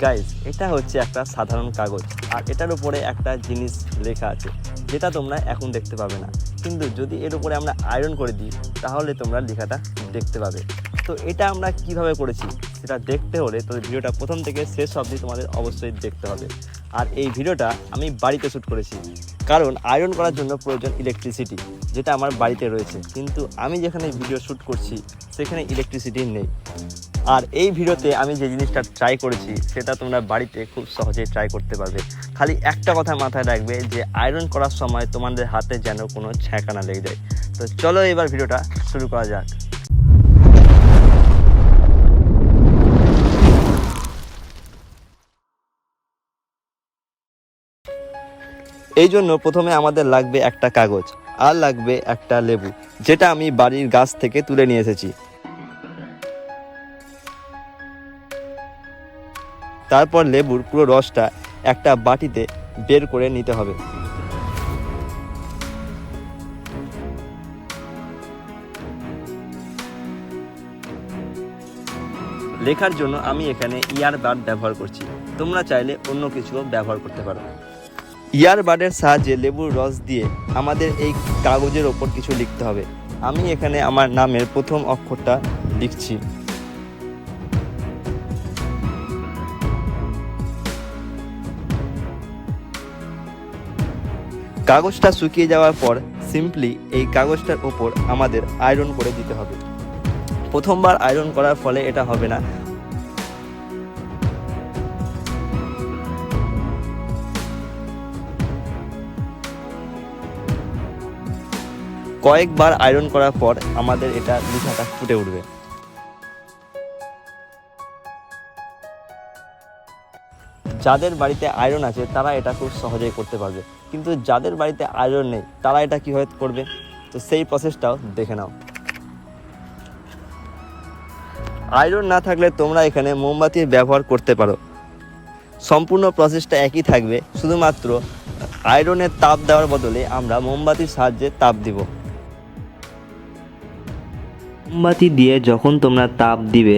Guys, এটা হচ্ছে একটা সাধারণ কাগজ, আর এটার উপরে একটা জিনিস লেখা আছে যেটা তোমরা এখন দেখতে পাবে না, কিন্তু যদি এর উপরে আমরা আয়রন করে দিই তাহলে তোমরা লেখাটা দেখতে পাবে। তো এটা আমরা কিভাবে করেছি সেটা দেখতে হলে তো ভিডিওটা প্রথম থেকে শেষ অবধি তোমাদের অবশ্যই দেখতে হবে। আর এই ভিডিওটা আমি বাড়িতে শ্যুট করেছি, কারণ আয়রন করার জন্য প্রয়োজন ইলেকট্রিসিটি, যেটা আমার বাড়িতে রয়েছে, কিন্তু আমি যেখানে ভিডিও শ্যুট করছি সেখানে ইলেকট্রিসিটি নেই। আর এই ভিডিওতে আমি যে জিনিসটা ট্রাই করেছি সেটা তোমরা বাড়িতে খুব সহজেই ট্রাই করতে পারবে। খালি একটা কথা মাথায় রাখবে যে আয়রন করার সময় তোমাদের হাতে যেন কোনো ছ্যাঁকা না লেগে যায়। তো চলো এবার ভিডিওটা শুরু করা যাক। এই জন্য প্রথমে আমাদের লাগবে একটা কাগজ, আর লাগবে একটা লেবু, যেটা আমি বাড়ির গাছ থেকে তুলে নিয়ে এসেছি। তারপর লেবুর পুরো রসটা একটা বাটিতে বের করে নিতে হবে। লেখার জন্য আমি এখানে ইয়ারবাড ব্যবহার করছি, তোমরা চাইলে অন্য কিছুও ব্যবহার করতে পারো। ইয়ারবাডের সাহায্যে লেবুর রস দিয়ে আমাদের এই কাগজের ওপর কিছু লিখতে হবে। আমি এখানে আমার নামের প্রথম অক্ষরটা লিখছি। কাগজটা শুকিয়ে যাওয়ার পর সিম্পলি এই কাগজটার ওপর আমাদের আয়রন করে দিতে হবে। প্রথমবার আয়রন করার ফলে এটা হবে না, কয়েকবার আয়রন করার পর আমাদের এটা লেখাটা ফুটে উঠবে। যাদের বাড়িতে আয়রন আছে তারা এটা খুব সহজেই করতে পারবে, কিন্তু যাদের বাড়িতে আয়রন নেই তারা এটা কীভাবে করবে, তো সেই প্রসেসটাও দেখে নাও। আয়রন না থাকলে তোমরা এখানে মোমবাতির ব্যবহার করতে পারো। সম্পূর্ণ প্রসেসটা একই থাকবে, শুধুমাত্র আয়রনের তাপ দেওয়ার বদলে আমরা মোমবাতির সাহায্যে তাপ দিব। মোমবাতি দিয়ে যখন তোমরা তাপ দিবে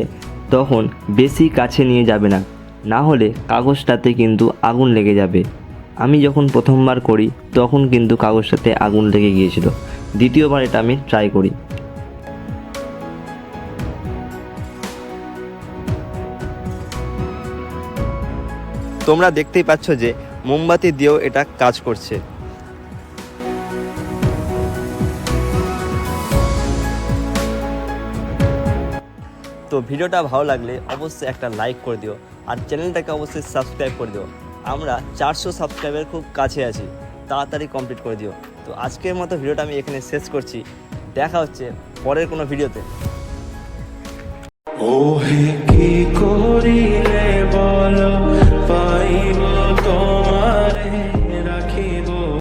তখন বেশি কাছে নিয়ে যাবে না, না হলে কাগজটাতে কিন্তু আগুন লেগে যাবে। আমি যখন প্রথমবার করি তখন কিন্তু কাগজটাতে আগুন লেগে গিয়েছিল, দ্বিতীয়বার এটা আমি ট্রাই করি। তোমরা দেখতেই পাচ্ছ যে মোমবাতি দিয়েও এটা কাজ করছে। তো ভিডিওটা ভালো লাগলে অবশ্যই একটা লাইক করে দিও, আর চ্যানেলটাকে অবশ্যই সাবস্ক্রাইব করে দিও। আমরা 400 সাবস্ক্রাইবের খুব কাছে আছি, তাড়াতাড়ি কমপ্লিট করে দিও। তো আজকের মতো ভিডিওটা আমি এখানে শেষ করছি, দেখা হচ্ছে পরের কোনো ভিডিওতে।